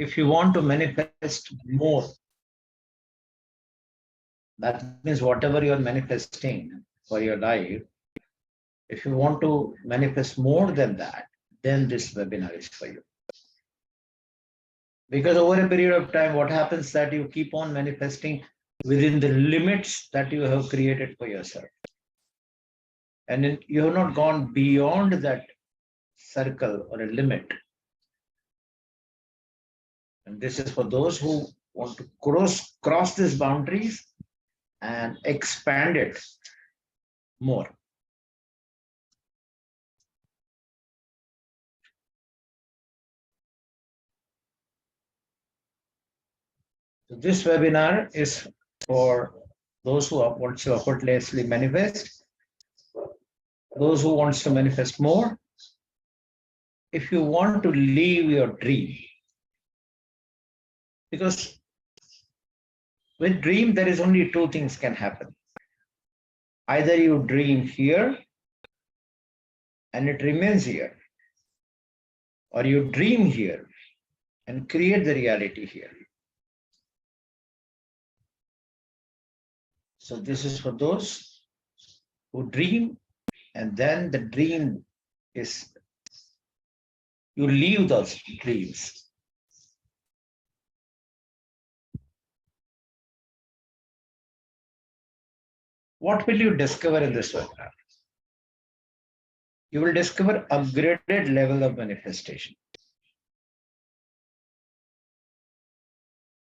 if you want to manifest more, that means whatever you are manifesting for your life, if you want to manifest more than that, then this webinar is for you. Because over a period of time, what happens that you keep on manifesting within the limits that you have created for yourself. And you have not gone beyond that circle or a limit. And this is for those who want to cross these boundaries and expand it more. So this webinar is for those who want to effortlessly manifest, those who want to manifest more. If you want to live your dream, because with dream, there is only two things can happen. Either you dream here and it remains here, or you dream here and create the reality here. So this is for those who dream, and then the dream is, you leave those dreams. What will you discover in this webinar? You will discover upgraded level of manifestation.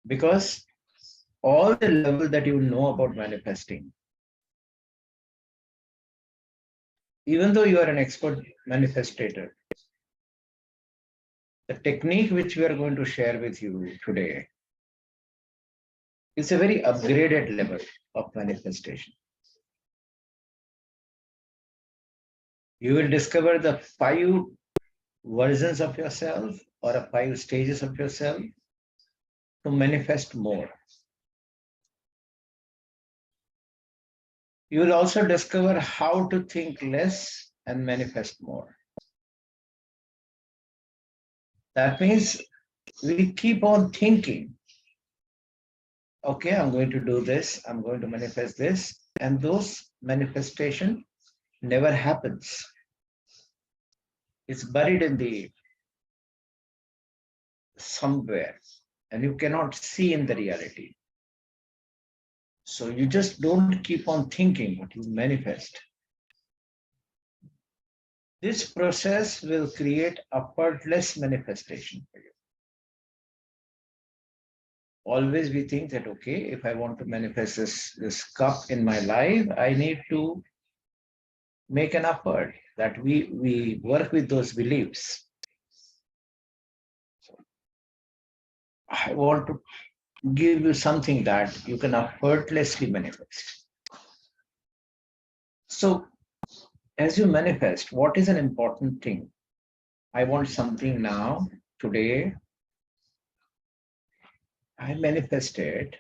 Because all the level that you know about manifesting, even though you are an expert manifestator, the technique which we are going to share with you today is a very upgraded level of manifestation. You will discover the 5 versions of yourself or 5 stages of yourself to manifest more. You will also discover how to think less and manifest more. That means we keep on thinking, okay, I'm going to do this, I'm going to manifest this, and those manifestation never happens. It's buried in the somewhere, and you cannot see in the reality. So you just don't keep on thinking, but you manifest. This process will create effortless manifestation for you. Always we think that, okay, if I want to manifest this cup in my life, I need to make an effort, that we work with those beliefs. So I want to give you something that you can effortlessly manifest. So as you manifest, what is an important thing? I want something now, today. I manifest it.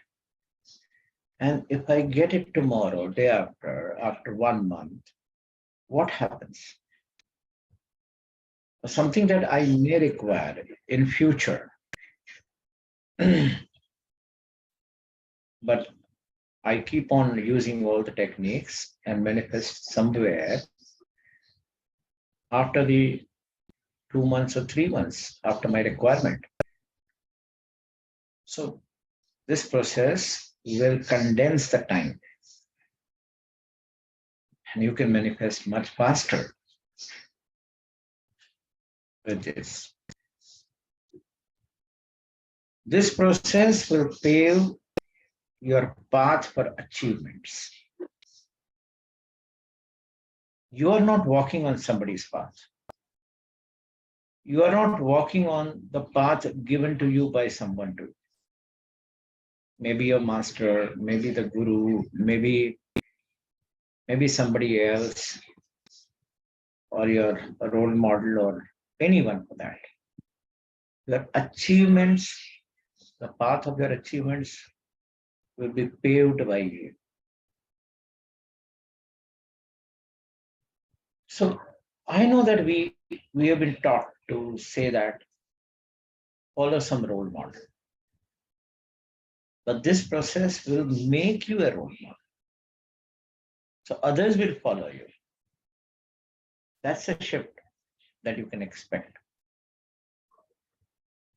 And if I get it tomorrow, day after 1 month, what happens? Something that I may require in future. But I keep on using all the techniques and manifest somewhere after the 2 months or 3 months after my requirement. So this process will condense the time, and you can manifest much faster with this. This process will pave your path for achievements. You are not walking on somebody's path. You are not walking on the path given to you by someone too. Maybe your master, maybe the guru, maybe somebody else, or your role model, or anyone for that. Your achievements, the path of your achievements will be paved by you. So I know that we have been taught to say that follow some role model. But this process will make you a role model. So others will follow you. That's a shift that you can expect.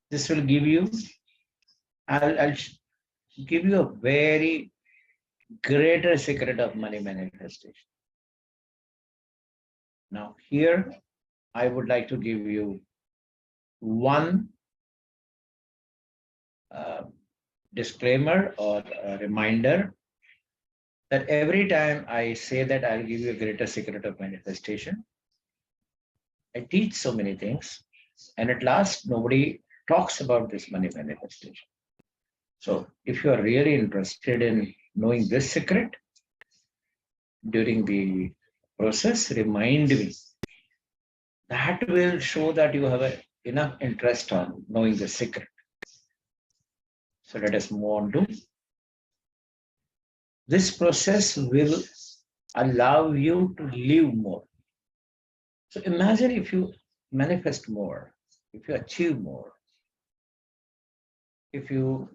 This will give you, I'll give you a very greater secret of money manifestation. Now, here I would like to give you one disclaimer or a reminder that every time I say that I'll give you a greater secret of manifestation, I teach so many things, and at last, nobody talks about this money manifestation. So, if you are really interested in knowing this secret during the process, remind me. That will show that you have enough interest on knowing the secret. So let us move on to this process will allow you to live more. So imagine if you manifest more, if you achieve more, if you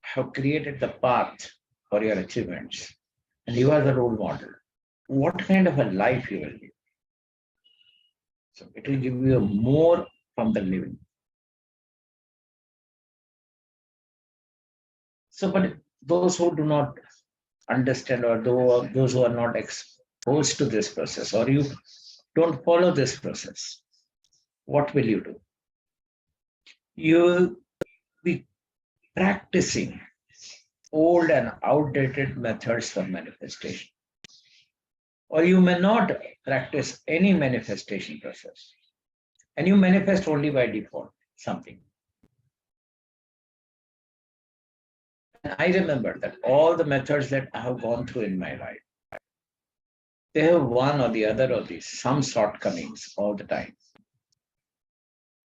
have created the path for your achievements and you are the role model, what kind of a life you will live? So it will give you more from the living. So, but those who do not understand or those who are not exposed to this process or you don't follow this process, what will you do? You will be practicing old and outdated methods for manifestation. Or you may not practice any manifestation process and you manifest only by default something. And I remember that all the methods that I have gone through in my life, they have one or the other of these, some shortcomings all the time.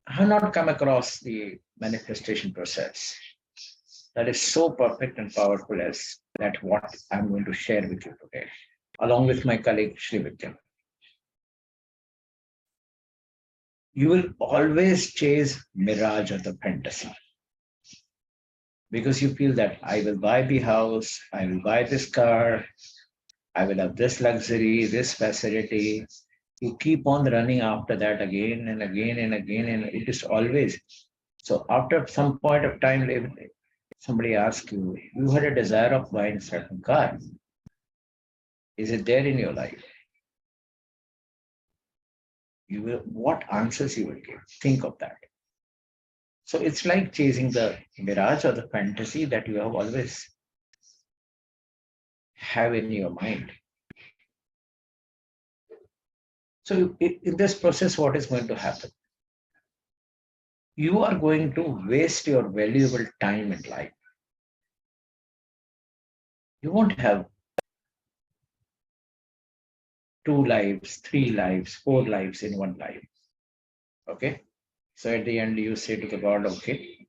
I have not come across the manifestation process that is so perfect and powerful as that what I'm going to share with you today, along with my colleague Sri Vidya. You will always chase mirage or the fantasy because you feel that I will buy the house, I will buy this car, I will have this luxury, this facility. You keep on running after that again and again and again, and it is always so. After some point of time, somebody asks you, you had a desire of buying a certain car. Is it there in your life? You will, what answers you will give? Think of that. So it's like chasing the mirage or the fantasy that you have always have in your mind. So in this process, what is going to happen? You are going to waste your valuable time in life. You won't have 2 lives, 3 lives, 4 lives in one life. Okay. So at the end, you say to the God, okay,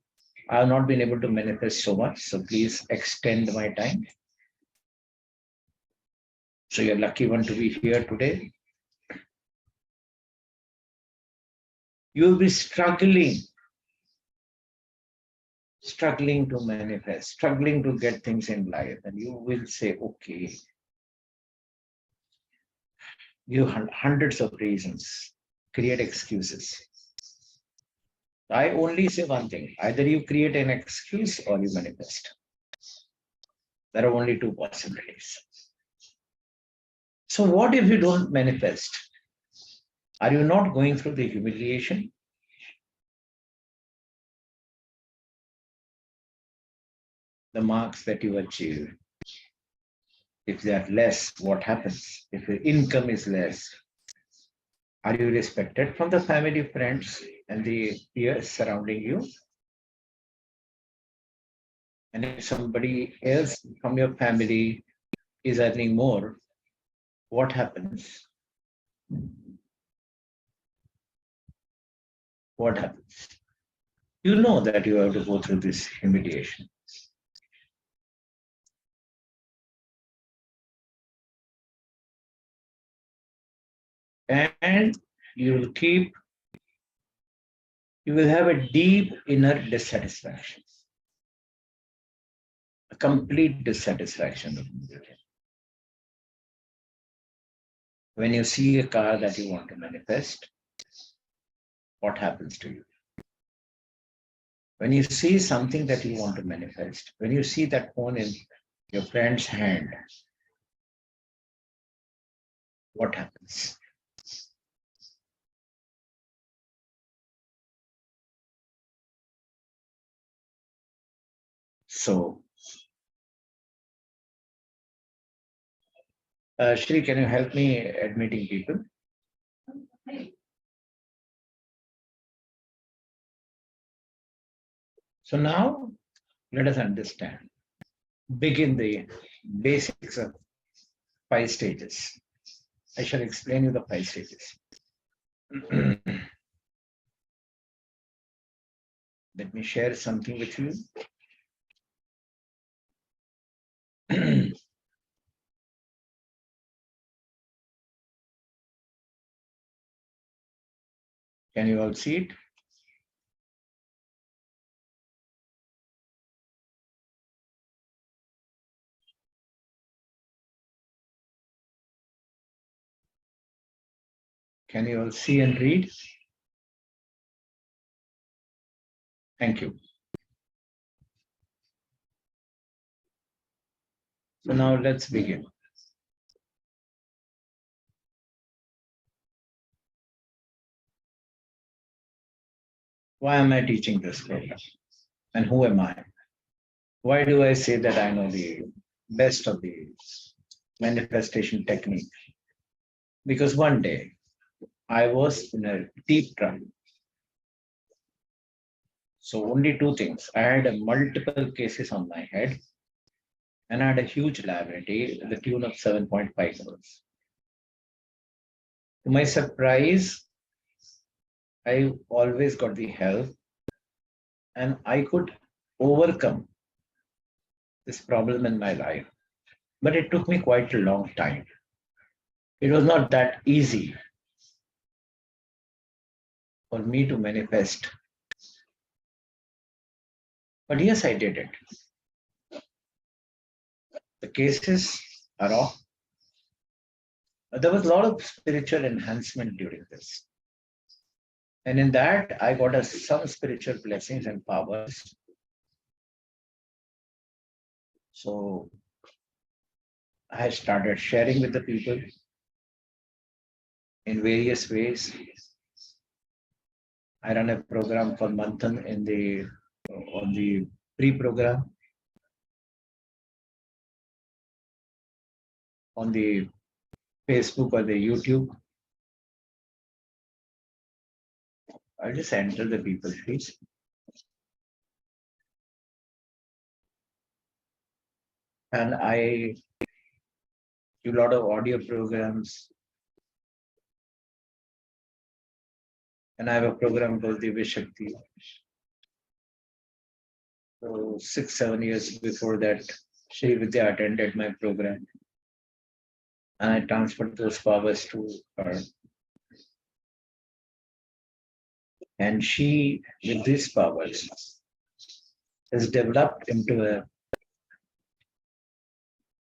I have not been able to manifest so much. So please extend my time. So you're lucky one to be here today. You'll be struggling to manifest, struggling to get things in life. And you will say, okay, you have hundreds of reasons, create excuses. I only say one thing, either you create an excuse or you manifest. There are only two possibilities. So what if you don't manifest? Are you not going through the humiliation? The marks that you achieve, if they are less, what happens? If your income is less, are you respected from the family, friends, and the peers surrounding you? And if somebody else from your family is earning more, what happens? What happens? You know that you have to go through this humiliation. And you will keep you will have a deep inner dissatisfaction, a complete dissatisfaction. When you see a car that you want to manifest, what happens to you? When you see something that you want to manifest, when you see that phone in your friend's hand, what happens? So, Shri, can you help me admitting people? So now let us understand, begin the basics of 5 stages. I shall explain you the 5 stages. Let me share something with you. Can you all see it? Can you all see and read? Thank you. So now let's begin. Why am I teaching this program? And who am I? Why do I say that I know the best of the manifestation technique? Because one day I was in a deep trouble. So only 2 things. I had multiple cases on my head, and I had a huge liability to the tune of 7.5 crores. To my surprise, I always got the help, and I could overcome this problem in my life. But it took me quite a long time. It was not that easy for me to manifest. But yes, I did it. The cases are off. There was a lot of spiritual enhancement during this. And in that, I got some spiritual blessings and powers. So I started sharing with the people in various ways. I run a program called Manthan on the pre-program, on the Facebook or the YouTube. I'll just enter the people, please. And I do a lot of audio programs. And I have a program called Divya Shakti. So 6-7 years before that, Shri Vidya attended my program. And I transferred those powers to her. And she, with these powers, has developed into a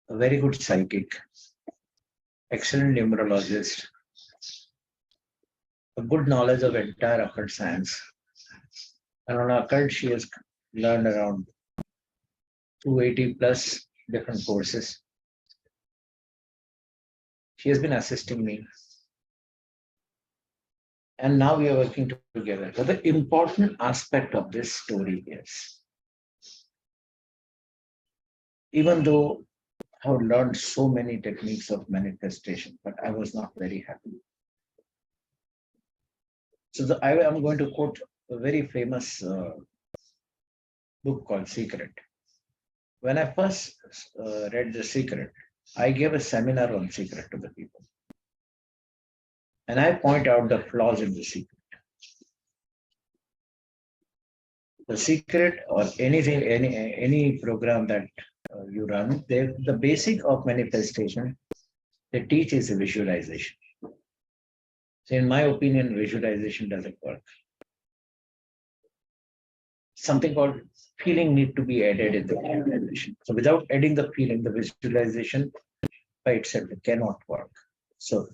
very good psychic, excellent numerologist, a good knowledge of entire occult science. And on occult, she has learned around 280 plus different courses. She has been assisting me. And now we are working together. So the important aspect of this story is, even though I have learned so many techniques of manifestation, but I was not very happy. So I am going to quote a very famous book called Secret. When I first read The Secret, I gave a seminar on Secret to the people. And I point out the flaws in The Secret. The Secret or anything, any program that you run, the basic of manifestation they teach is a visualization. So in my opinion, visualization doesn't work. something called feeling need to be added in the visualization. So without adding the feeling, the visualization by itself cannot work. So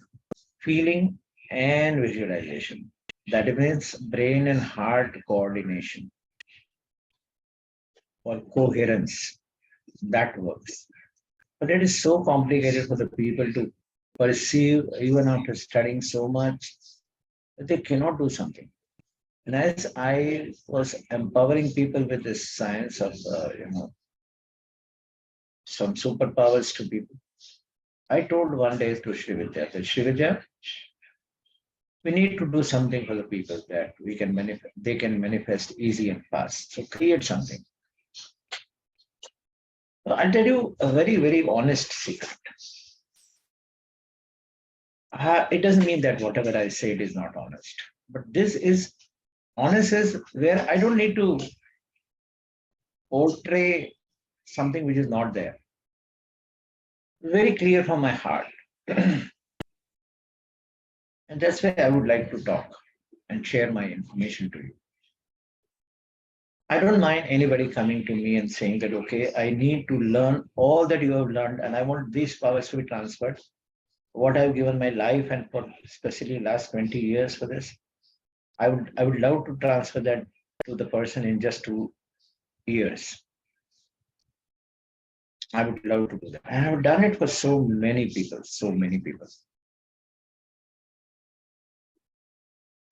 feeling and visualization. That means brain and heart coordination or coherence. That works. But it is so complicated for the people to perceive, even after studying so much, that they cannot do something. And as I was empowering people with this science of, some superpowers to people, I told one day to Srividya that Srividya, we need to do something for the people that we can manifest, they can manifest easy and fast. So create something. So I'll tell you a very, very honest secret. It doesn't mean that whatever I say it is not honest, but this is honest is where I don't need to portray something which is not there. Very clear from my heart. And that's why I would like to talk and share my information to you. I don't mind anybody coming to me and saying that, okay, I need to learn all that you have learned and I want these powers to be transferred. What I've given my life and for especially last 20 years for this, I would love to transfer that to the person in just 2 years. I would love to do that. And I've done it for so many people, so many people.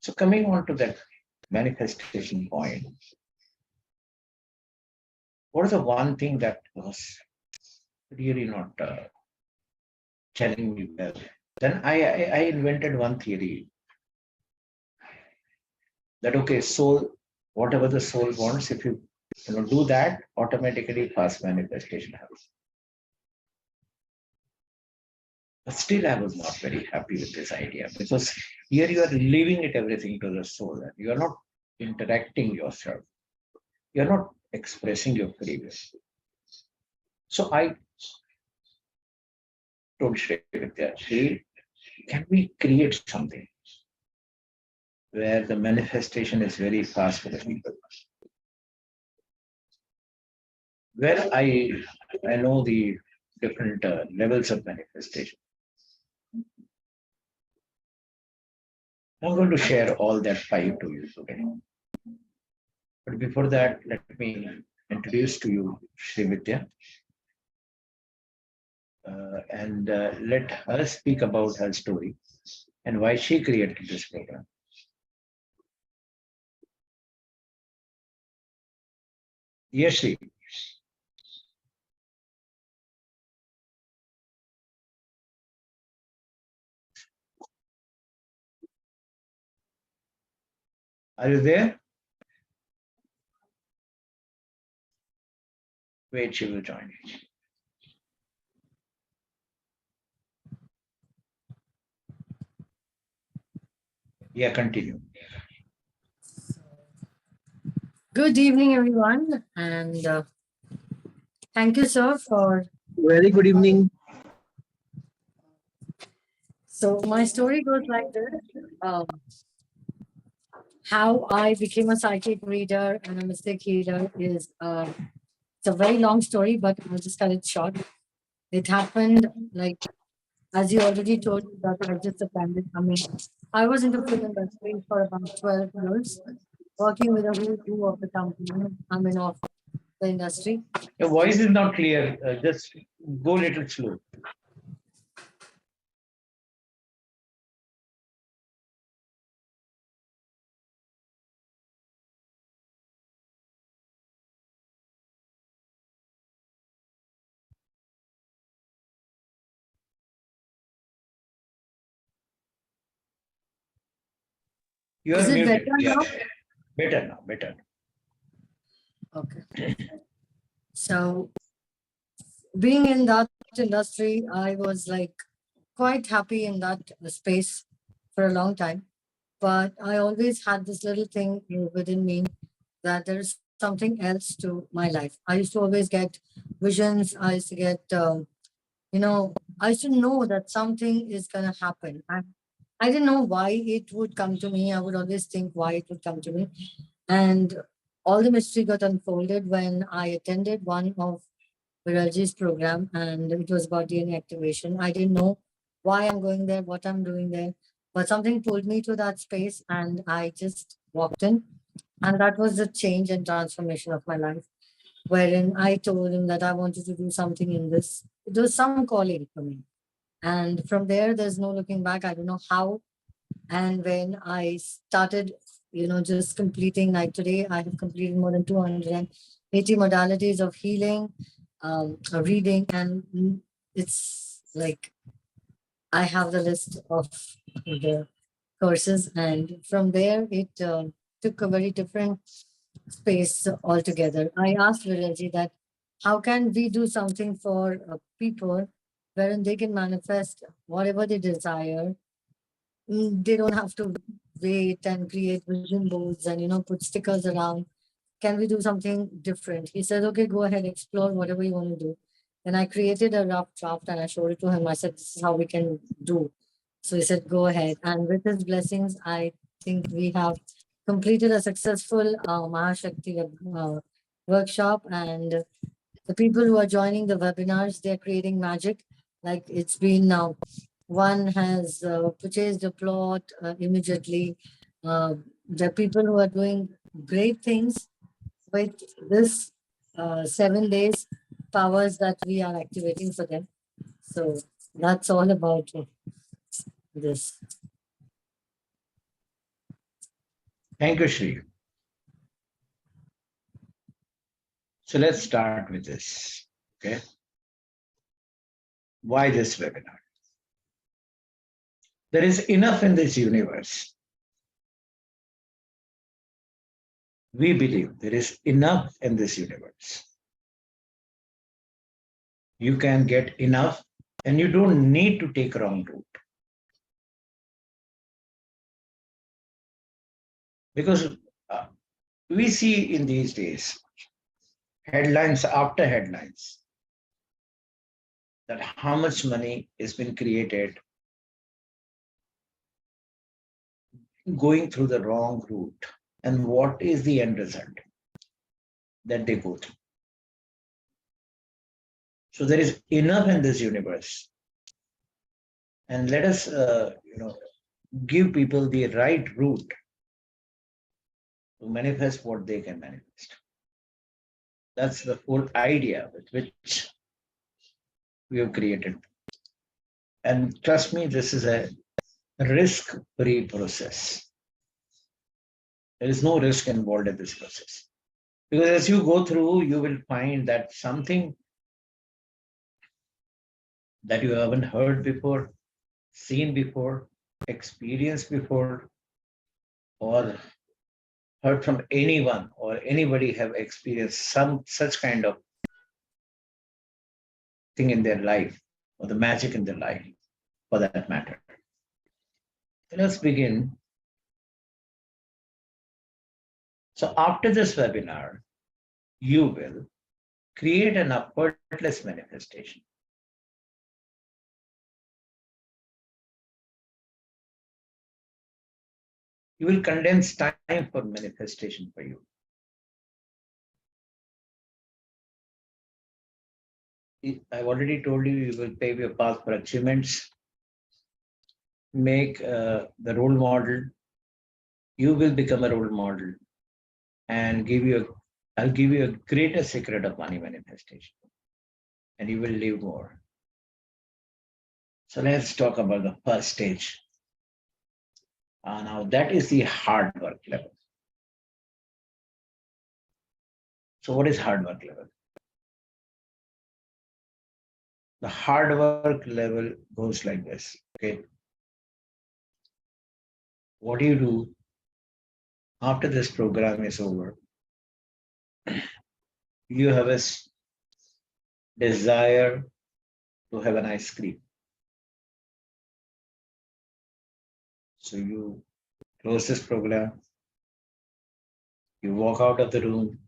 So coming on to that manifestation point, what is the one thing that was really not telling me well? Then I invented one theory that okay, soul, whatever the soul wants, if you do that, automatically fast manifestation happens. But still, I was not very happy with this idea because here you are leaving it everything to the soul, and you are not interacting yourself. You are not expressing your free will. So I told Shri Vidya, Shri, can we create something where the manifestation is very fast for the people? Where I know the different levels of manifestation. I'm going to share all that 5 to you today. But before that, let me introduce to you Shri Vidya. And let her speak about her story and why she created this program. Yes, Shri. Are you there? Wait, she will join. Yeah, continue. Good evening, everyone, and thank you, sir, for. Very good evening. So my story goes like this: how I became a psychic reader and a mystic healer is it's a very long story, but I'll just cut it short. It happened like as you already told me that I just attended. I mean, I was in the film industry for about 12 years, working with a whole crew of the company. I mean, of the industry. Your voice is not clear. Just go a little slow. You Is are it better muted. Yeah, now? better now, better. Okay. So being in that industry, I was like quite happy in that space for a long time. But I always had this little thing within me that there is something else to my life. I used to always get visions. I used to get, I used to know that something is going to happen. And I didn't know why it would come to me. I would always think why it would come to me. And all the mystery got unfolded when I attended one of Viralji's program, and it was about DNA activation. I didn't know why I'm going there, what I'm doing there, but something pulled me to that space, and I just walked in, and that was the change and transformation of my life. Wherein I told him that I wanted to do something in this. It was some calling for me, and from there, there's no looking back. I don't know how. And when I started, just completing, like today, I have completed more than 280 modalities of healing, reading, and it's like I have the list of the courses. And from there, it took a very different space altogether. I asked Viraji that how can we do something for people wherein they can manifest whatever they desire. They don't have to wait and create vision boards and put stickers around. Can we do something different? He said, okay, go ahead, explore whatever you want to do. Then I created a rough draft and I showed it to him. I said, this is how we can do. So he said, go ahead. And with his blessings, I think we have completed a successful Mahashakti workshop. And the people who are joining the webinars, they're creating magic. Like it's been now, one has purchased a plot immediately. The people who are doing great things with this 7 days powers that we are activating for them. So that's all about this. Thank you, Shri. So let's start with this. Okay. Why this webinar? There is enough in this universe. We believe there is enough in this universe. You can get enough and you don't need to take wrong route. Because we see in these days, headlines after headlines, that how much money has been created going through the wrong route, and what is the end result that they go through. So there is enough in this universe, and let us give people the right route to manifest what they can manifest. That's the whole idea with which we have created. And trust me, this is a risk-free process. There is no risk involved in this process. Because as you go through, you will find that something that you haven't heard before, seen before, experienced before, or heard from anyone or anybody have experienced some such kind of thing in their life, or the magic in their life, for that matter. Let's begin. So after this webinar, you will create an effortless manifestation. You will condense time for manifestation for you. I've already told you, you will pave your path for achievements. Make the role model. You will become a role model, and I'll give you a greater secret of money manifestation, and you will live more. So let's talk about the first stage. Now that is the hard work level. So what is hard work level? The hard work level goes like this. Okay. What do you do after this program is over? You have a desire to have an ice cream. So you close this program, you walk out of the room,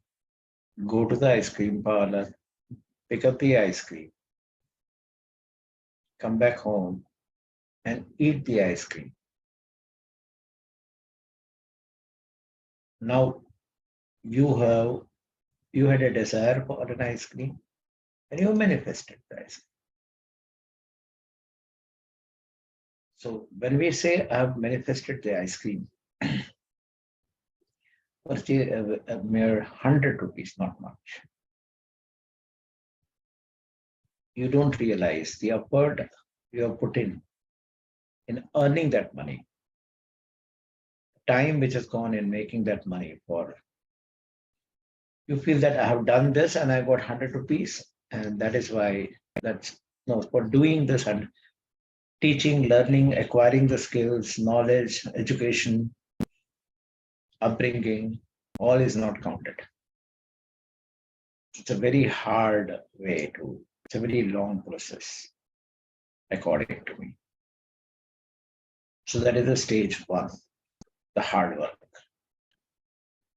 go to the ice cream parlor, pick up the ice cream, come back home and eat the ice cream. Now you had a desire for an ice cream and you manifested the ice cream. So when we say I have manifested the ice cream, first a mere 100 rupees, not much. You don't realize the effort you have put in earning that money, time which has gone in making that money for. You feel that I have done this and I got 100 rupees, and that is why that's no for doing this and teaching, learning, acquiring the skills, knowledge, education, upbringing, all is not counted. It's a very hard way to, it's a very long process, according to me. So that is the stage one, the hard work.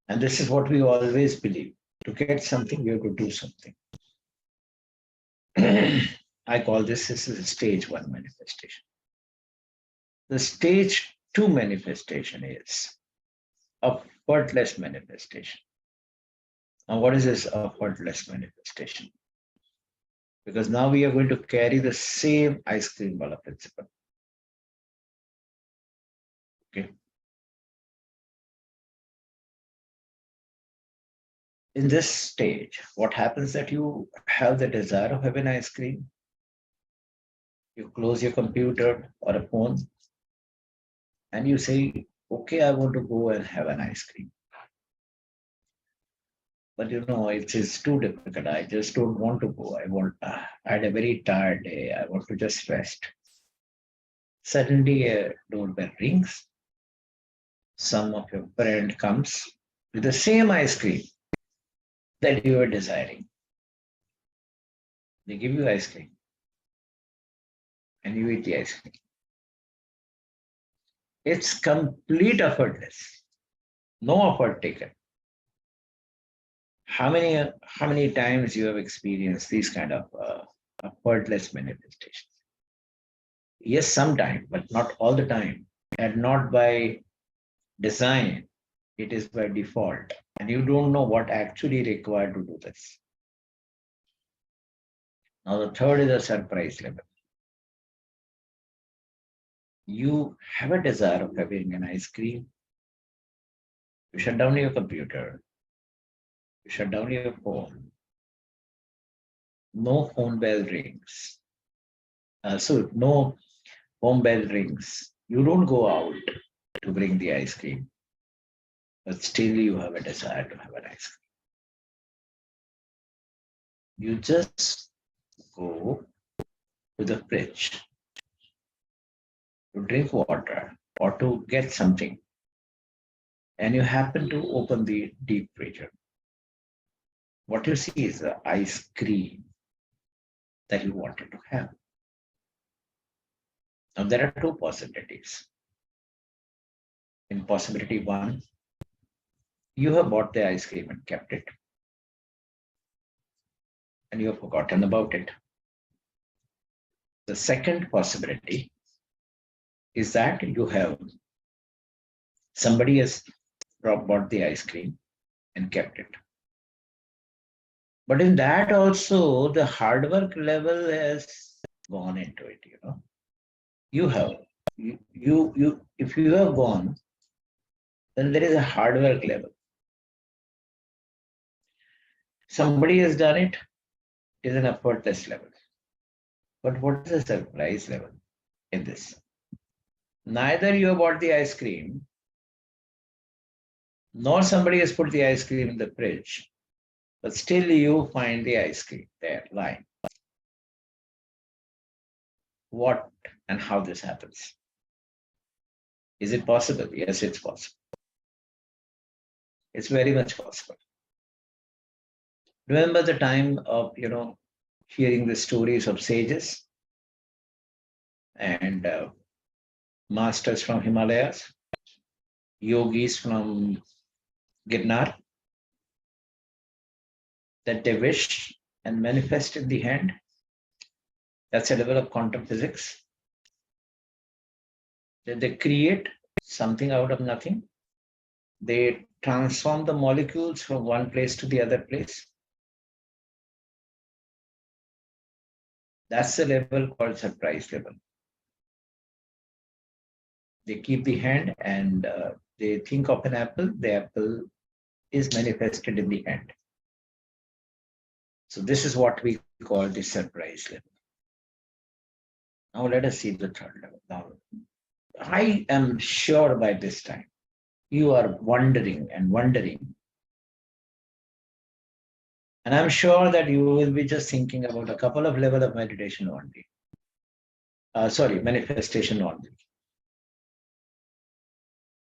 And this is what we always believe. To get something, we have to do something. I call this is a stage one manifestation. The stage two manifestation is effortless manifestation. Now, what is this effortless manifestation? Because now we are going to carry the same ice cream wala principle. Okay. In this stage, what happens that you have the desire of having ice cream, you close your computer or a phone, and you say, okay, I want to go and have an ice cream. But it is too difficult. I just don't want to go. I had a very tired day. I want to just rest. Suddenly a doorbell rings. Some of your friend comes with the same ice cream that you were desiring. They give you ice cream and you eat the ice cream. It's complete effortless. No effort taken. How many times you have experienced these kind of effortless manifestations? Yes, sometime, but not all the time, and not by design. It is by default, and you don't know what actually required to do this. Now, the third is a surprise level. You have a desire of having an ice cream. You shut down your computer. You shut down your phone. No phone bell rings. No home bell rings. You don't go out to bring the ice cream, but still you have a desire to have an ice cream. You just go to the fridge to drink water or to get something, and you happen to open the deep freezer. What you see is the ice cream that you wanted to have. Now, there are two possibilities. In possibility one, you have bought the ice cream and kept it, and you have forgotten about it. The second possibility is that somebody has bought the ice cream and kept it. But in that also, the hard work level has gone into it. If you have gone, then there is a hard work level. Somebody has done it, is an effortless level. But what is the surprise level in this? Neither you have bought the ice cream, nor somebody has put the ice cream in the fridge, but still you find the ice cream there lying. What and how this happens? Is it possible? Yes, it's possible. It's very much possible. Remember the time of, hearing the stories of sages and masters from Himalayas, yogis from Girnar, that they wish and manifest in the hand. That's a level of quantum physics. That they create something out of nothing they transform the molecules from one place to the other place. That's the level called surprise level. They keep the hand and they think of an apple, the apple is manifested in the hand. So this is what we call the surprise level. Now let us see the third level. Now, I am sure by this time you are wondering and wondering. And I'm sure that you will be just thinking about a couple of levels of meditation only. Manifestation only.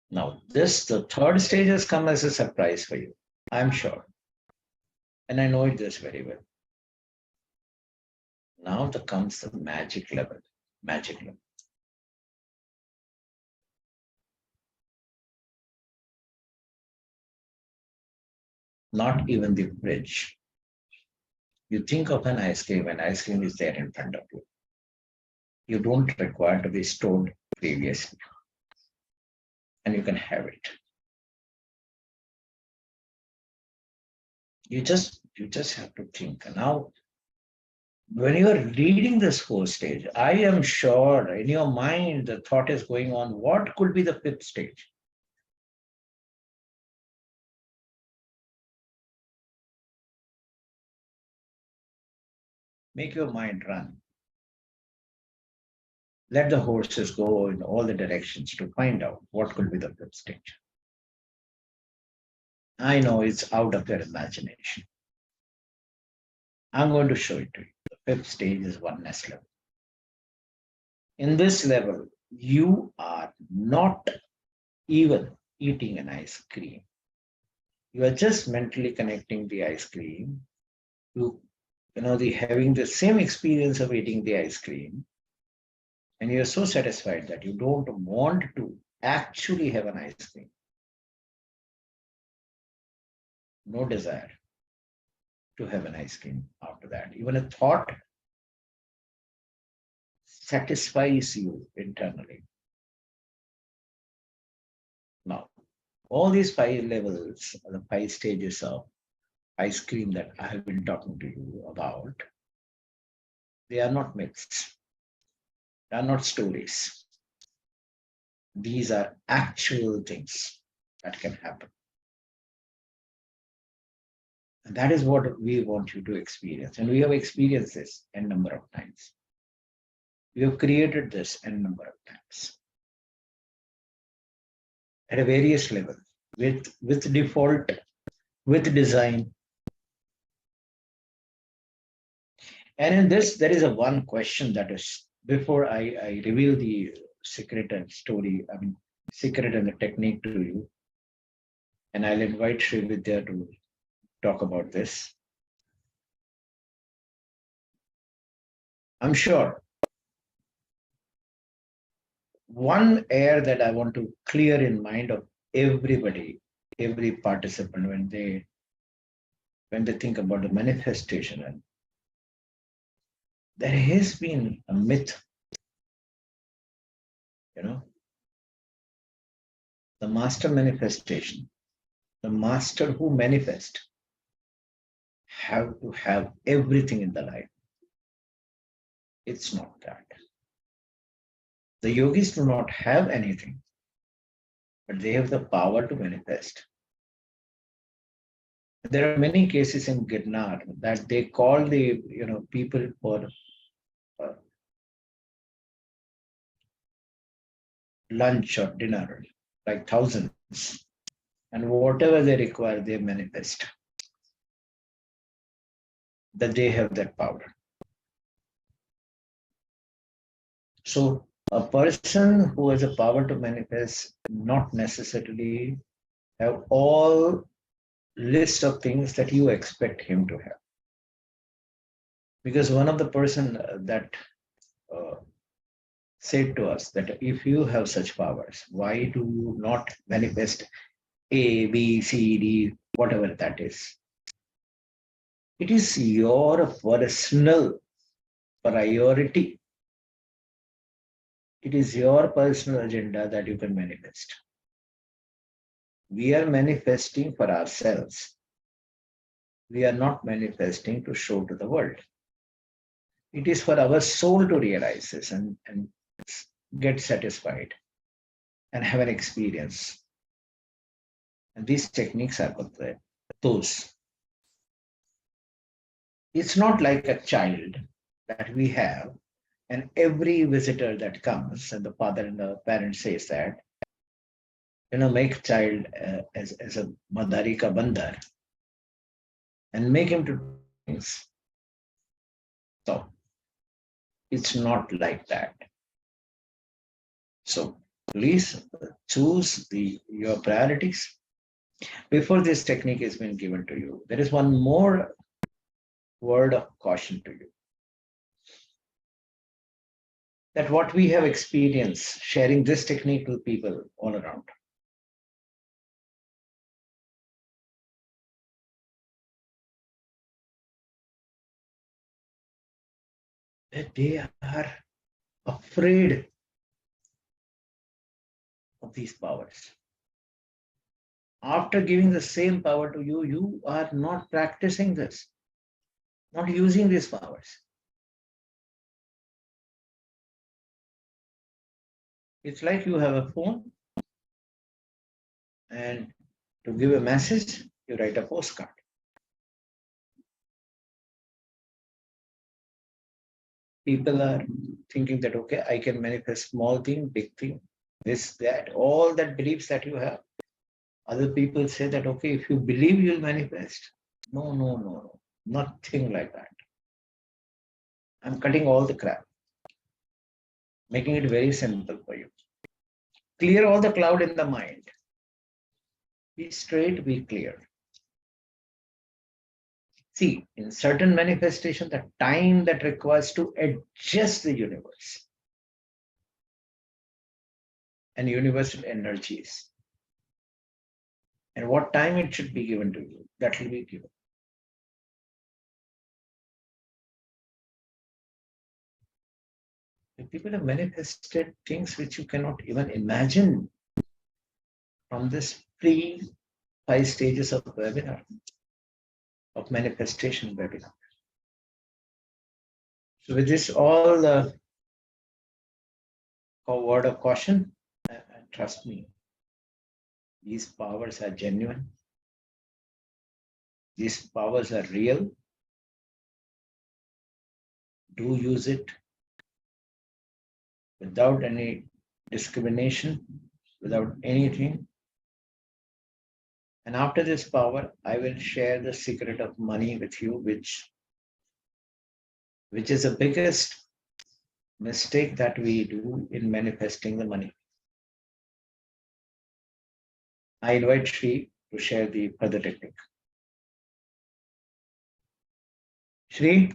Now, the third stage has come as a surprise for you, I'm sure. And I know this very well. Now comes the magic level. Magic level. Not even the fridge. You think of an ice cream, and ice cream is there in front of you. You don't require to be stored previously. And you can have it. You just have to think. Now, when you are reading this whole stage, I am sure in your mind the thought is going on, what could be the fifth stage? Make your mind run. Let the horses go in all the directions to find out what could be the fifth stage. I know it's out of your imagination. I'm going to show it to you. The fifth stage is oneness level. In this level, you are not even eating an ice cream. You are just mentally connecting the ice cream to, having the same experience of eating the ice cream. And you're so satisfied that you don't want to actually have an ice cream. No desire to have an ice cream after that. Even a thought satisfies you internally. Now, all these 5 levels, the 5 stages of ice cream that I have been talking to you about, they are not myths. They are not stories. These are actual things that can happen. And that is what we want you to experience. And we have experienced this a number of times. We have created this a number of times. At a various level, with default, with design. And in this, there is a one question that is, before I reveal the secret and story, secret and the technique to you, and I'll invite Sri Vidya to talk about this. I'm sure one air that I want to clear in mind of everybody, every participant, when they think about the manifestation, and there has been a myth, the master manifestation, the master who manifest, have to have everything in the life. It's not that. The yogis do not have anything, but they have the power to manifest. There are many cases in Girnar that they call the people for lunch or dinner, like thousands, and whatever they require, they manifest. That they have that power. So a person who has a power to manifest not necessarily have all list of things that you expect him to have. Because one of the person that said to us that if you have such powers, why do you not manifest A, B, C, D, whatever that is? It is your personal priority. It is your personal agenda that you can manifest. We are manifesting for ourselves. We are not manifesting to show to the world. It is for our soul to realize this and get satisfied and have an experience. And these techniques are those. It's not like a child that we have, and every visitor that comes, and the father and the parent says that, make child as a madari ka bandar and make him to do things. So it's not like that. So please choose your priorities. Before this technique has been given to you, there is one more word of caution to you. That what we have experienced sharing this technique with people all around. That they are afraid of these powers. After giving the same power to you, you are not practicing this, not using these powers. It's like you have a phone, and to give a message, you write a postcard. People are thinking that, okay, I can manifest small thing, big thing, this, that, all that beliefs that you have. Other people say that, okay, if you believe, you'll manifest. No, nothing like that. I'm cutting all the crap, making it very simple for you. Clear all the cloud in the mind. Be straight, be clear. See, in certain manifestation, the time that requires to adjust the universe and universal energies, and what time it should be given to you, that will be given. People have manifested things which you cannot even imagine from this pre-5 stages of webinar, of manifestation webinar. So with this all a word of caution, trust me, these powers are genuine. These powers are real. Do use it without any discrimination, without anything. And after this power, I will share the secret of money with you, which is the biggest mistake that we do in manifesting the money. I invite Shri to share the further technique. Shri?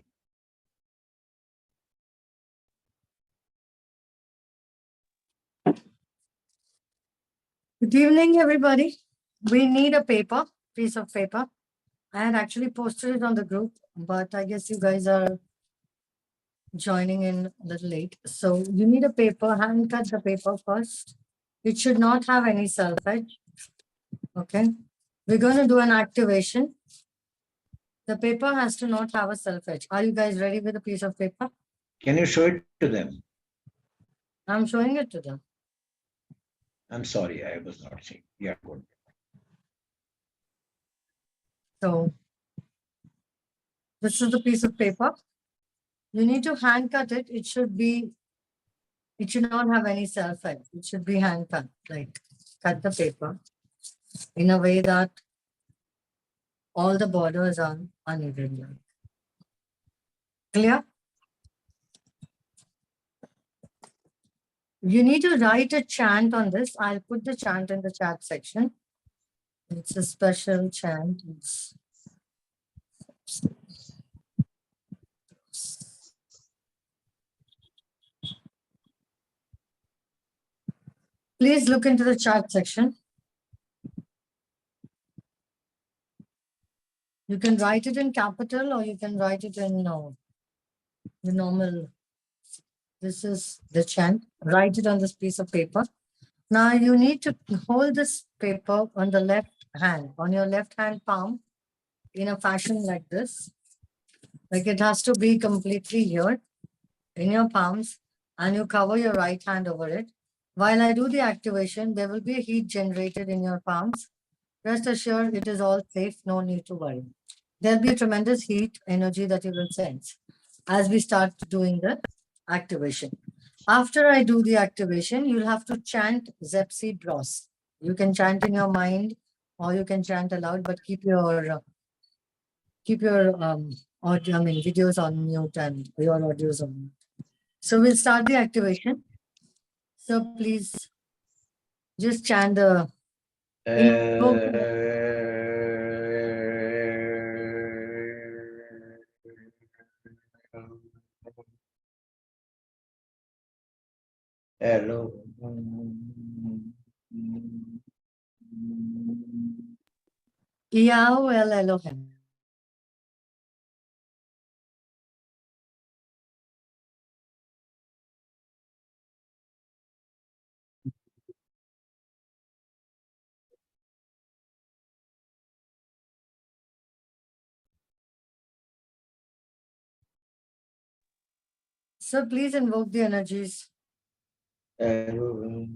Good evening, everybody. We need a piece of paper. I had actually posted it on the group, but I guess you guys are joining in a little late. So you need a paper, hand cut the paper first. It should not have any self-edge. Okay. We're going to do an activation. The paper has to not have a self-edge. Are you guys ready with a piece of paper? Can you show it to them? I'm showing it to them. I'm sorry, I was not seeing. Yeah, good. So this is the piece of paper. You need to hand cut it. It should not have any self-edge. It should be hand cut, like cut the paper in a way that all the borders are uneven. Clear? You need to write a chant on this. I'll put the chant in the chat section. It's a special chant. Please look into the chat section. You can write it in capital or you can write it in the normal. This is the chant. Write it on this piece of paper. Now you need to hold this paper on the left hand, on your left hand palm, in a fashion like this. Like it has to be completely here in your palms, and you cover your right hand over it. While I do the activation, there will be a heat generated in your palms. Rest assured, it is all safe, no need to worry. There'll be a tremendous heat energy that you will sense as we start doing the activation. After I do the activation, you'll have to chant Zepsi Bros. You can chant in your mind or you can chant aloud, but keep your audio, videos on mute and your audios on mute. So we'll start the activation. So please just chant the invoke Hello. Yahweh El Elohim. So please invoke the energies. Hello.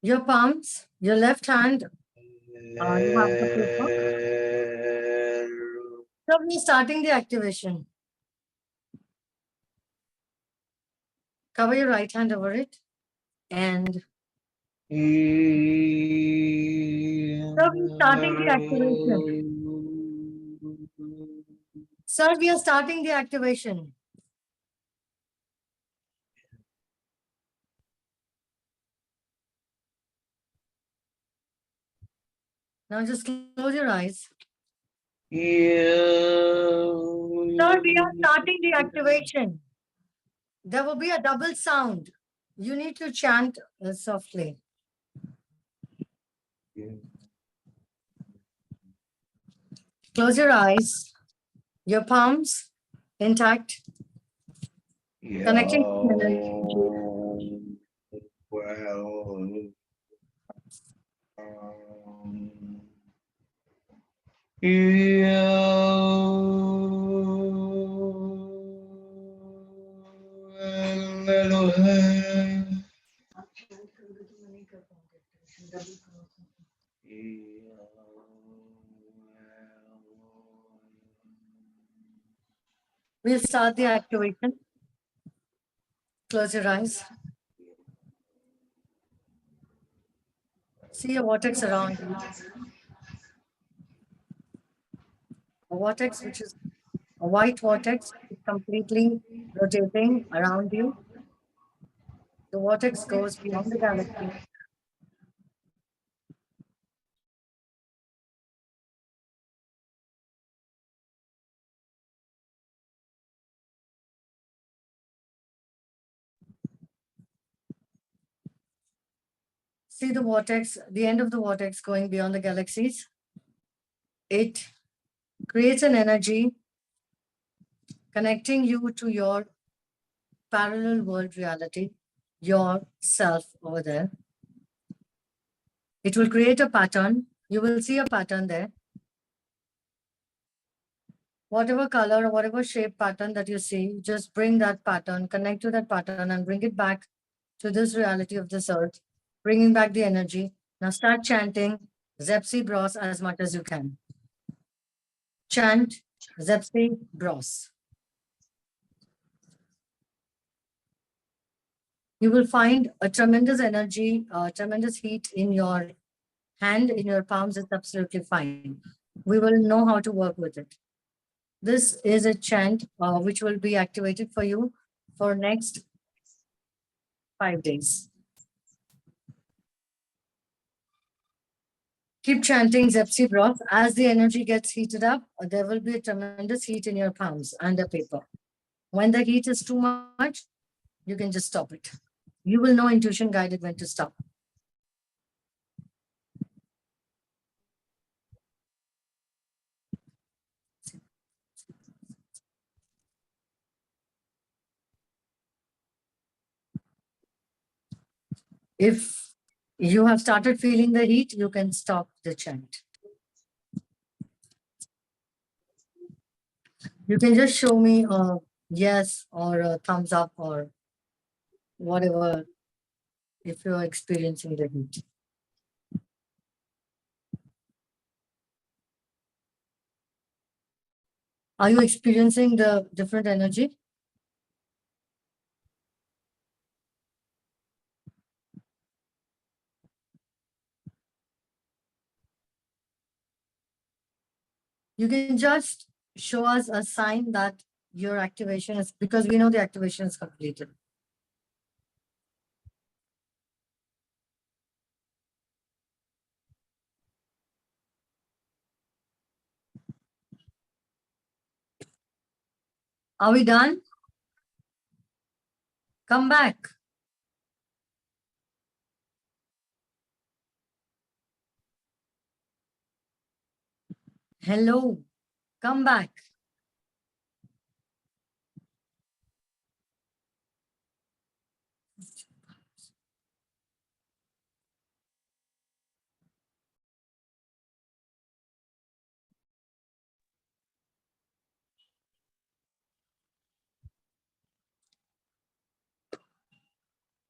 Your palms, your left hand, you have the paper. So we're starting the activation. Cover your right hand over it. And so we're starting the activation. Sir, we are starting the activation. Now just close your eyes. Sir, we are starting the activation. There will be a double sound. You need to chant softly. Close your eyes. Your palms intact. Connecting to energy. Well, We'll start the activation. Close your eyes. See a vortex around you. A vortex which is a white vortex completely rotating around you. The vortex goes beyond the galaxy. See the vortex, the end of the vortex going beyond the galaxies. It creates an energy connecting you to your parallel world reality, your self over there. It will create a pattern. You will see a pattern there. Whatever color or whatever shape pattern that you see, just bring that pattern, connect to that pattern and bring it back to this reality of this earth, bringing back the energy. Now start chanting Zepsi Bros as much as you can. Chant Zepsi Bros. you will find a tremendous energy, tremendous heat in your hand, in your palms. It's absolutely fine. We will know how to work with it. This is a chant which will be activated for you for next 5 days. Keep chanting Zepsi broth. As the energy gets heated up, there will be a tremendous heat in your palms and the paper. When the heat is too much, you can just stop it. You will know intuition guided when to stop. If you have started feeling the heat, you can stop the chant. You can just show me a yes or a thumbs up or whatever if you're experiencing the heat. Are you experiencing the different energy? You can just show us a sign that your activation is, because we know the activation is completed. Are we done? Come back. Hello, come back.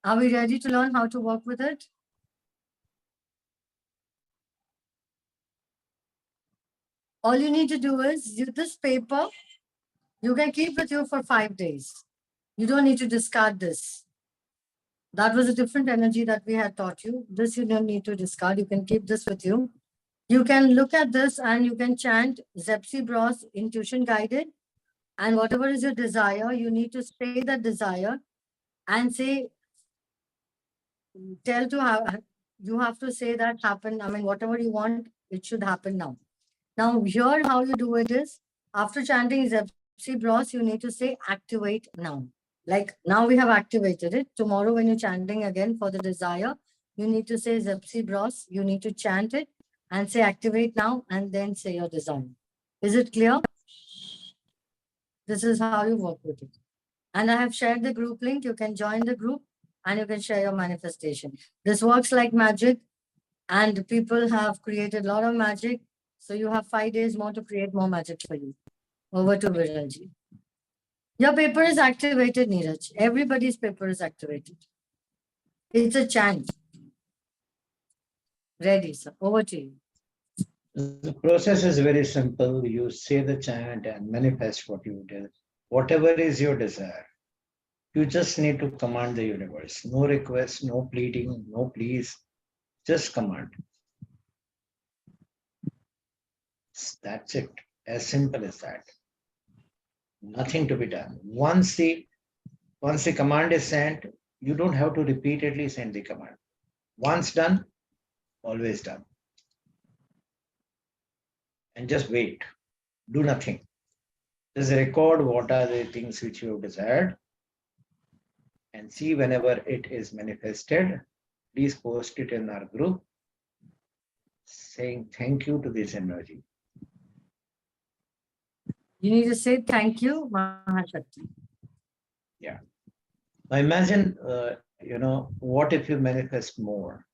Are we ready to learn how to work with it? All you need to do is use this paper. You can keep with you for 5 days. You don't need to discard this. That was a different energy that we had taught you. This you don't need to discard. You can keep this with you. You can look at this and you can chant Zepsi Bros intuition guided. And whatever is your desire, you need to say that desire and say, tell to have, you have to say that happen. I mean, whatever you want, it should happen now. Now, here how you do it is, after chanting Zepsi Bros, you need to say activate now. Like now we have activated it. Tomorrow when you're chanting again for the desire, you need to say Zepsi Bros. You need to chant it and say activate now and then say your desire. Is it clear? This is how you work with it. And I have shared the group link. You can join the group and you can share your manifestation. This works like magic and people have created a lot of magic. So you have 5 days more to create more magic for you. Over to Viralji. Your paper is activated, Neeraj. Everybody's paper is activated. It's a chant. Ready, sir. Over to you. The process is very simple. You say the chant and manifest what you did. Whatever is your desire, you just need to command the universe. No request, no pleading, no please. Just command. That's it. As simple as that. Nothing to be done. Once the command is sent, you don't have to repeatedly send the command. Once done, always done. And just wait. Do nothing. Just record what are the things which you have desired and see whenever it is manifested. Please post it in our group saying thank you to this energy. You need to say thank you, Mahashakti. Yeah. Now imagine, what if you manifest more?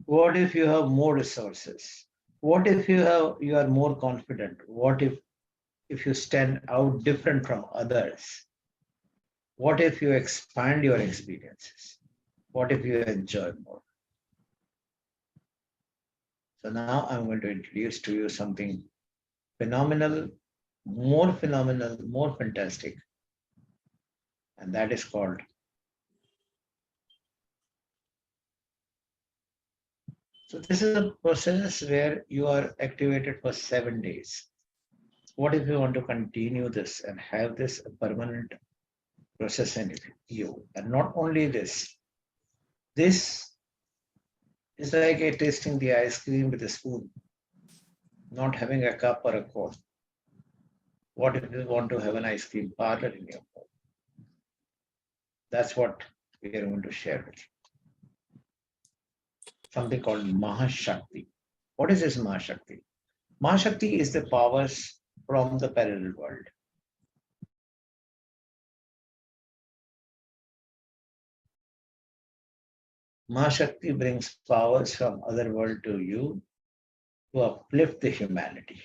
What if you have more resources? What if you are more confident? What if you stand out different from others? What if you expand your experiences? What if you enjoy more? So now I'm going to introduce to you something phenomenal, more fantastic, and that is called So this is a process where you are activated for 7 days. What if you want to continue this and have this a permanent process in you? And not only this, this is like a tasting the ice cream with a spoon, not having a cup or a cone. What if you want to have an ice cream parlor in your home? That's what we are going to share with you. Something called Mahashakti. What is this Mahashakti? Mahashakti is the powers from the parallel world. Mahashakti brings powers from other world to you to uplift the humanity.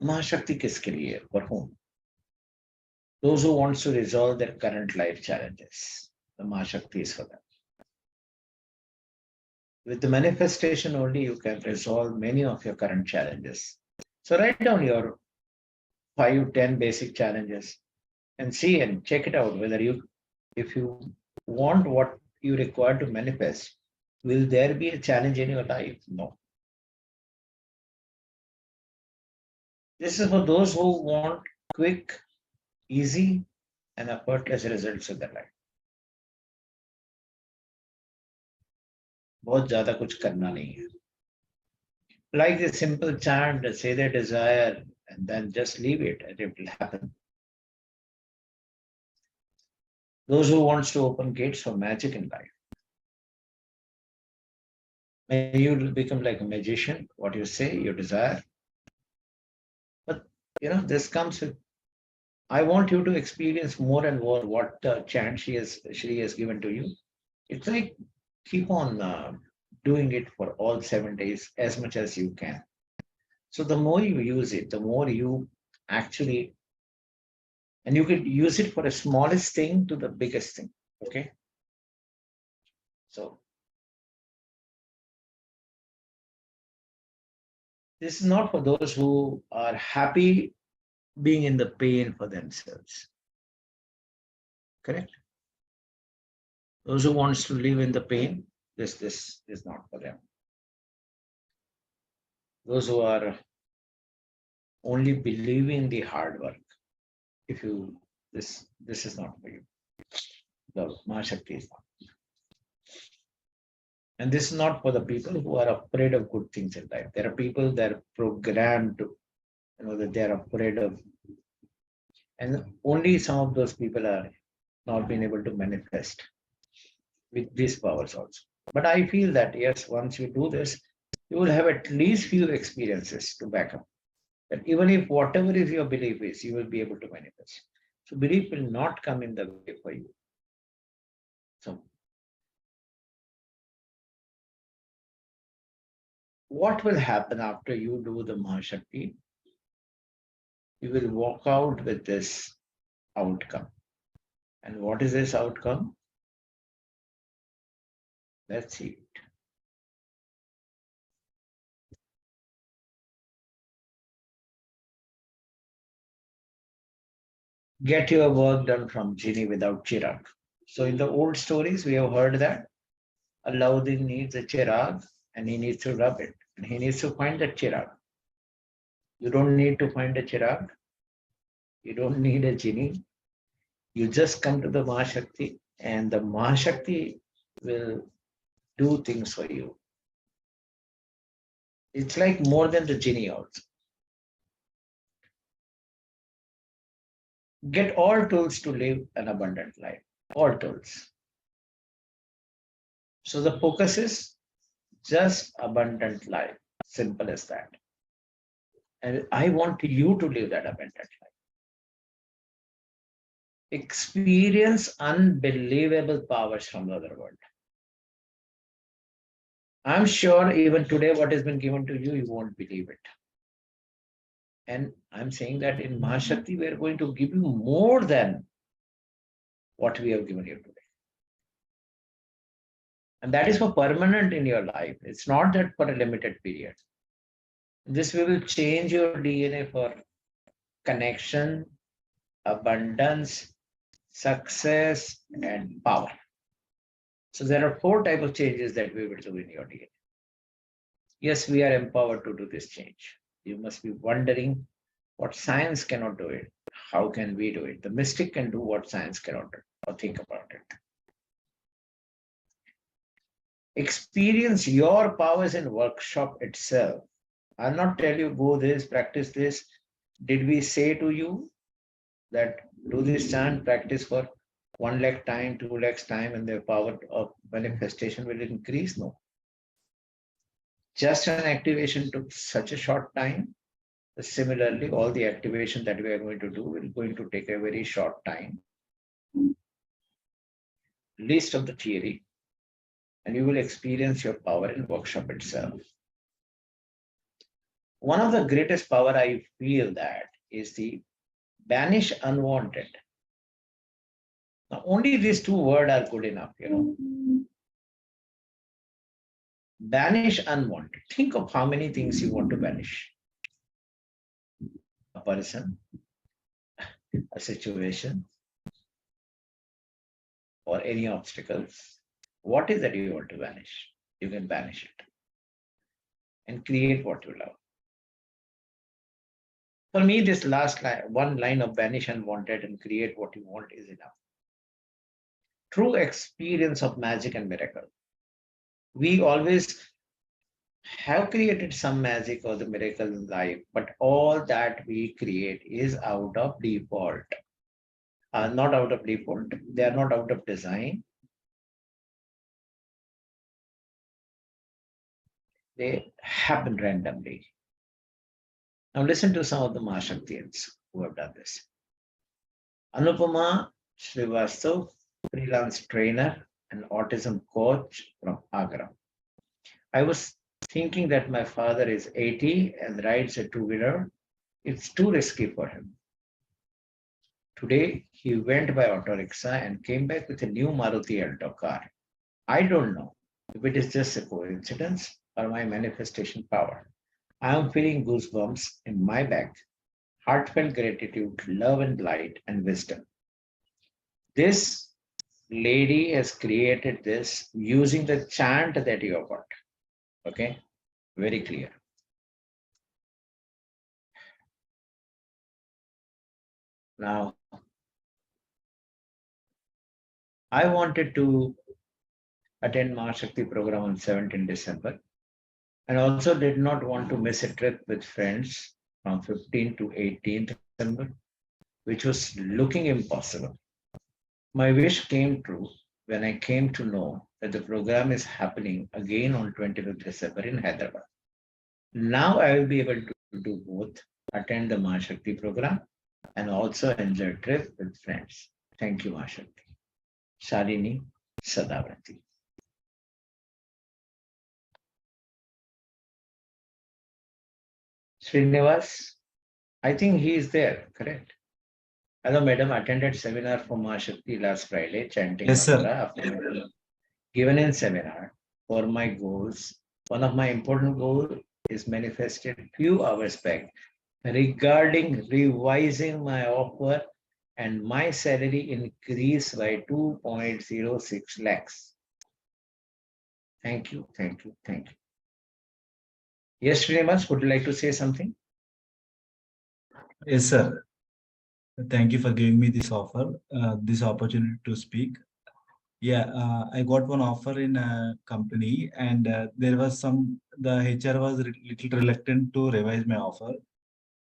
Mahashakti kiske liye? For whom? Those who wants to resolve their current life challenges. The Mahashakti is for them. With the manifestation only, you can resolve many of your current challenges. So write down your 5, 10 basic challenges and see and check it out whether if you want what you require to manifest, will there be a challenge in your life? No. This is for those who want quick, easy, and effortless results in their life. बहुत ज्यादा कुछ करना नहीं है. Like the simple chant, say their desire, and then just leave it, and it will happen. Those who wants to open gates for magic in life. May you become like a magician, what you say, your desire. But this comes with, I want you to experience more and more what chant she has given to you. It's like keep on doing it for all 7 days as much as you can. So the more you use it, the more you actually, and you could use it for the smallest thing to the biggest thing. Okay. So this is not for those who are happy being in the pain for themselves. Correct? Those who wants to live in the pain, this is not for them. Those who are only believing the hard work, if you this is not for you. The Mahashakti is not. And this is not for the people who are afraid of good things in life. There are people that are programmed to, that they are afraid of. And only some of those people are not being able to manifest with these powers also. But I feel that yes, once you do this, you will have at least few experiences to back up. That even if whatever is your belief is, you will be able to manifest. So belief will not come in the way for you. So what will happen after you do the Mahashakti? You will walk out with this outcome. And what is this outcome? Let's see it. Get your work done from genie without chirag. So in the old stories, we have heard that Alauddin needs a chirag and he needs to rub it. And he needs to find that chirag. You don't need to find a chirag. You don't need a genie. You just come to the Mahashakti and the Mahashakti will do things for you. It's like more than the genie also. Get all tools to live an abundant life. All tools. So the focus is just abundant life. Simple as that. And I want you to live that abundant life. Experience unbelievable powers from the other world. I'm sure even today what has been given to you, you won't believe it. And I'm saying that in Mahashakti, we are going to give you more than what we have given you today. And that is for permanent in your life. It's not that for a limited period. This will change your DNA for connection, abundance, success, and power. So there are 4 types of changes that we will do in your DNA. Yes, we are empowered to do this change. You must be wondering what science cannot do it. How can we do it? The mystic can do what science cannot do, or think about it. Experience your powers in workshop itself. I'll not tell you go this, practice this. Did we say to you that do this chant, practice for 1 lakh time, 2 lakhs time, and the power of manifestation will increase? No. Just an activation took such a short time. Similarly, all the activation that we are going to do is going to take a very short time. Least of the theory, and you will experience your power in workshop itself. One of the greatest power I feel that is the banish unwanted. Now, only these 2 words are good enough, Banish unwanted. Think of how many things you want to banish. A person, a situation, or any obstacles. What is that you want to banish? You can banish it and create what you love. For me, this last line, 1 line of banish unwanted and create what you want is enough. True experience of magic and miracle. We always have created some magic or the miracle in life, but all that we create is out of default. Not out of default, they are not out of design. They happen randomly. Now listen to some of the Mahashaktians who have done this. Anupama Srivastav, freelance trainer and autism coach from Agra. I was thinking that my father is 80 and rides a 2-wheeler. It's too risky for him. Today, he went by auto rickshaw and came back with a new Maruti Alto car. I don't know if it is just a coincidence or my manifestation power. I am feeling goosebumps in my back, heartfelt gratitude, love and light and wisdom. This lady has created this using the chant that you have got. Okay, very clear. Now, I wanted to attend Mahashakti program on 17 December and also did not want to miss a trip with friends from 15th to 18th December, which was looking impossible. My wish came true when I came to know that the program is happening again on 25th December in Hyderabad. Now I will be able to do both, attend the Mahashakti program and also enjoy a trip with friends. Thank you, Mahashakti. Shalini Sadavrati. Srinivas, I think he is there, correct? Hello, madam. Attended seminar for Mahashakti last Friday, chanting Yes, sir. mantra after given in seminar for my goals. One of my important goals is manifested few hours back regarding revising my offer and my salary increased by 2.06 lakhs. Thank you, thank you, thank you. Yes, Srinivas, would you like to say something? Yes, sir. Thank you for giving me this offer, this opportunity to speak. Yeah, I got one offer in a company, and there was the HR was little reluctant to revise my offer,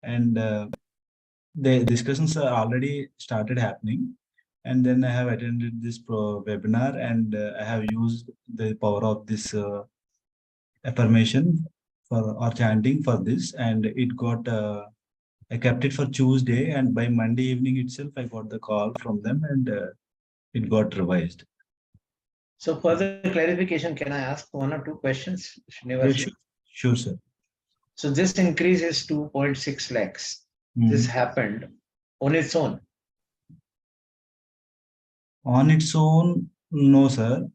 and the discussions are already started happening. And then I have attended this webinar, and I have used the power of this affirmation or chanting for this, and it got. I kept it for Tuesday, and by Monday evening itself, I got the call from them, and it got revised. So further clarification, can I ask 1 or 2 questions, Srinivas? Yeah, sure, sir. So this increase is 2.6 lakhs. This happened on its own. On its own, no, sir.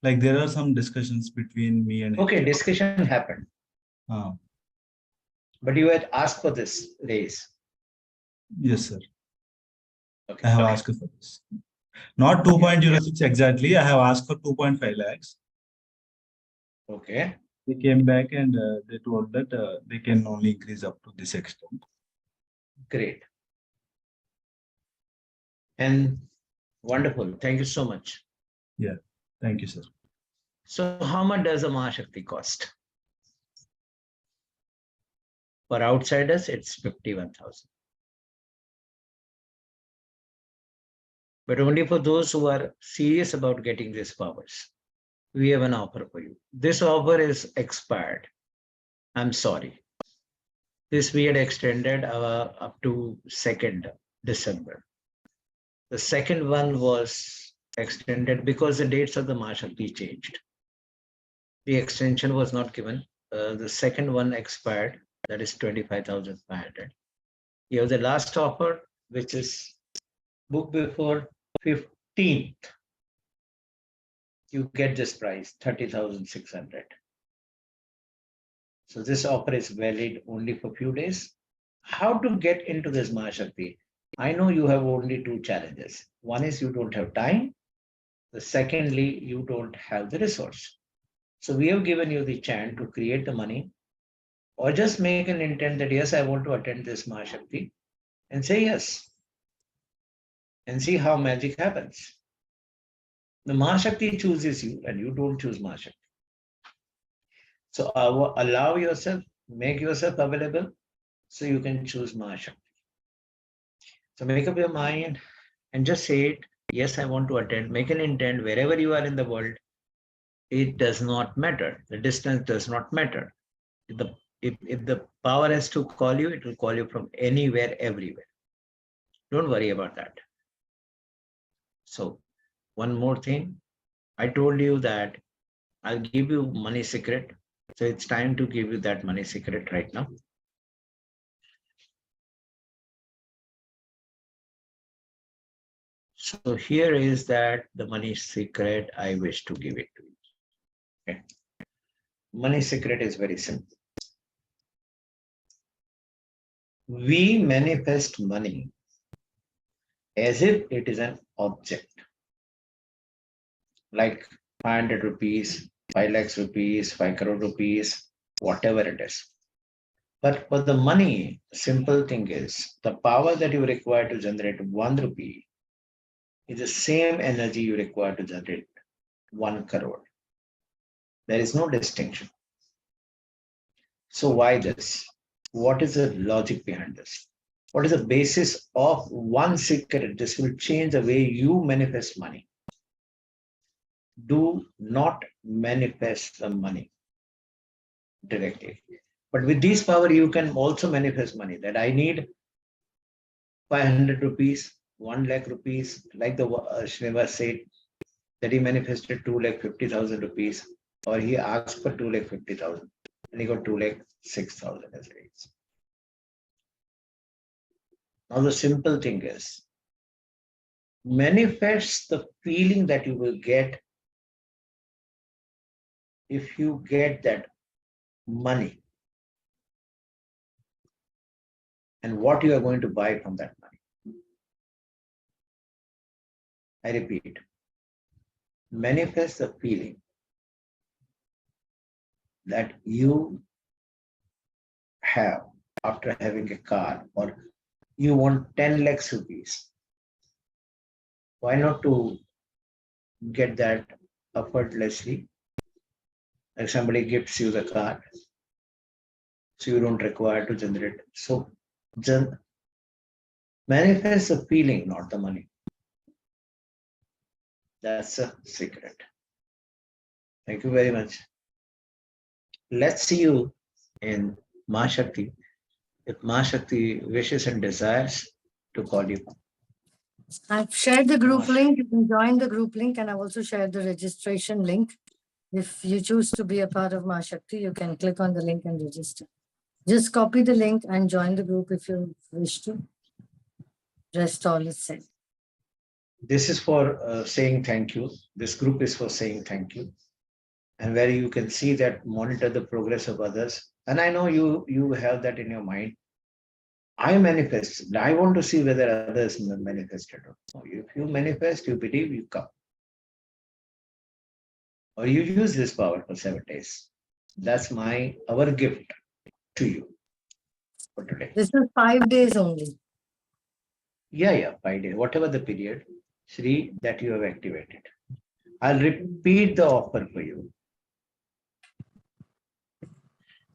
Like there are some discussions between me and Okay, discussion happened. him. But you had asked for this raise. Yes, sir. Okay. I have Okay. asked for this. Not 2.06 exactly. I have asked for 2.5 lakhs. Okay, They came back and they told that they can only increase up to this extent. great. And wonderful. Thank you so much. Yeah. Thank you, sir. So how much does a Mahashakti cost? For outsiders, it's 51,000. But only for those who are serious about getting these powers, we have an offer for you. This offer is expired. I'm sorry. This we had extended up to 2nd December. The second one was extended because the dates of the Mahashakti changed. The extension was not given. The second one expired, that is 25,500. You have the last offer, which is book before 15th. You get this price, 30,600. So this offer is valid only for a few days. How to get into this Mahashakti? I know you have only two challenges. One is you don't have time. The secondly, you don't have the resource. So we have given you the chance to create the money or just make an intent that, yes, I want to attend this Mahashakti and say yes and see how magic happens. The Mahashakti chooses you and you don't choose Mahashakti. So allow yourself, make yourself available so you can choose Mahashakti. So make up your mind and just say it. Yes, I want to attend. Make an intent wherever you are in the world. It does not matter. The distance does not matter. If the power has to call you, it will call you from anywhere, everywhere. Don't worry about that. So one more thing. I told you that I'll give you money secret. So it's time to give you that money secret right now. So here is that the money secret I wish to give it to you. Okay. Money secret is very simple. We manifest money as if it is an object, like 500 rupees, 5 lakhs rupees, 5 crore rupees, whatever it is. But for the money, simple thing is the power that you require to generate 1 rupee is the same energy you require to generate 1 crore. There is no distinction. So why this? What is the logic behind this? What is the basis of one secret? This will change the way you manifest money. Do not manifest the money directly. But with this power, you can also manifest money that I need 500 rupees, 1 lakh rupees, like the Srinivas said, that he manifested 2,50,000 rupees, or he asked for 2,50,000 and he got 2,06,000 as rates. Now the simple thing is, manifest the feeling that you will get if you get that money and what you are going to buy from that money. I repeat, manifest the feeling that you have after having a car, or you want 10 lakhs rupees. Why not to get that effortlessly? Like somebody gives you the car, so you don't require to generate. So manifest the feeling, not the money. That's a secret. Thank you very much. Let's see you in Mahashakti. If Mahashakti wishes and desires to call you. I've shared the group link. You can join the group link, and I've also shared the registration link. If you choose to be a part of Mahashakti, you can click on the link and register. Just copy the link and join the group if you wish to. Rest all is said. This is for saying thank you. This group is for saying thank you. And where you can see that, monitor the progress of others. And I know you have that in your mind. I manifest. I want to see whether others manifested or not. If you manifest, you believe, you come. Or you use this power for 7 days. That's our gift to you for today. This is 5 days only. Yeah, 5 days, whatever the period, Shri, that you have activated. I'll repeat the offer for you.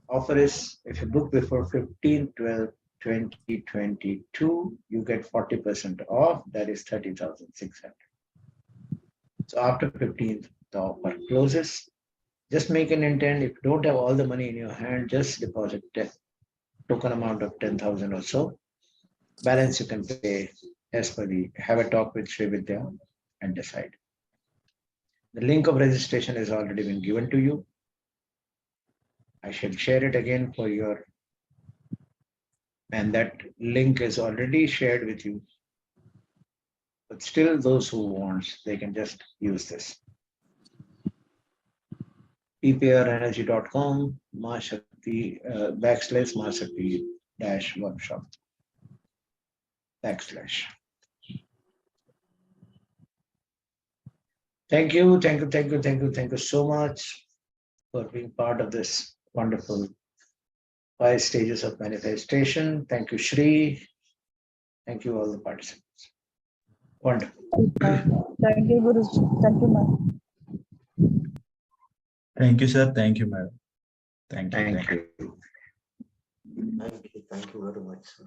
Offer is, if you book before 15/12/2022, you get 40% off. That is 30,600. So after 15th, the offer closes. Just make an intent. If you don't have all the money in your hand, just deposit token amount of 10,000 or so. Balance you can pay as per have a talk with Sri Vidya and decide. The link of registration has already been given to you. I shall share it again for your, and that link is already shared with you. But still, those who want, they can just use this. pparenergy.com /Shakti /workshop /. Thank you so much for being part of this wonderful 5 stages of manifestation. Thank you, Shri. Thank you, all the participants. Wonderful. Thank you, Guruji. Thank you, ma'am. Thank you, sir. Thank you, madam. Thank you. Thank you. Thank you very much, sir.